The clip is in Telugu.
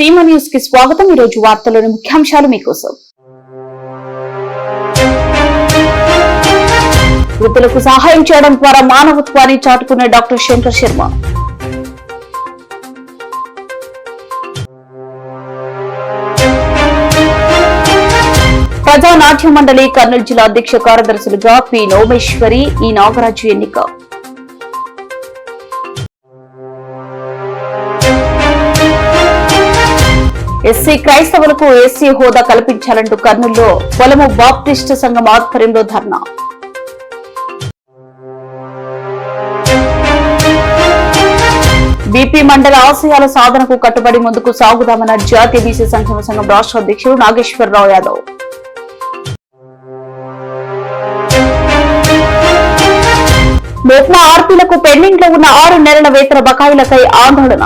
భీమా న్యూస్ కి స్వాగతం. ఈ రోజు వార్తల్లోని ముఖ్యాంశాలు మీకోసం. వృద్ధులకు సహాయం చేయడం ద్వారా మానవత్వాన్ని చాటుకున్న డాక్టర్ శంకర్ శర్మ. ప్రజా నాట్య మండలి కర్నూలు జిల్లా అధ్యక్ష కార్యదర్శులుగా పి నోమేశ్వరి, ఈ నాగరాజు ఎన్నిక. ఎస్సీ క్రైస్తవులకు ఎస్సీ హోదా కల్పించాలంటూ కర్నూలులో పొలము బాప్టిస్టు సంఘం ఆధ్వర్యంలో ధర్నా. బీపీ మండల ఆశయాల సాధనకు కట్టుబడి ముందుకు సాగుదామన్న జాతీయ బీసీ సంక్షేమ సంఘం రాష్ట్ర అధ్యక్షుడు నాగేశ్వరరావు యాదవ్. మెప్మా ఆర్పీలకు పెండింగ్ లో ఉన్న 6 నెలల వేతన బకాయిలకై ఆందోళన.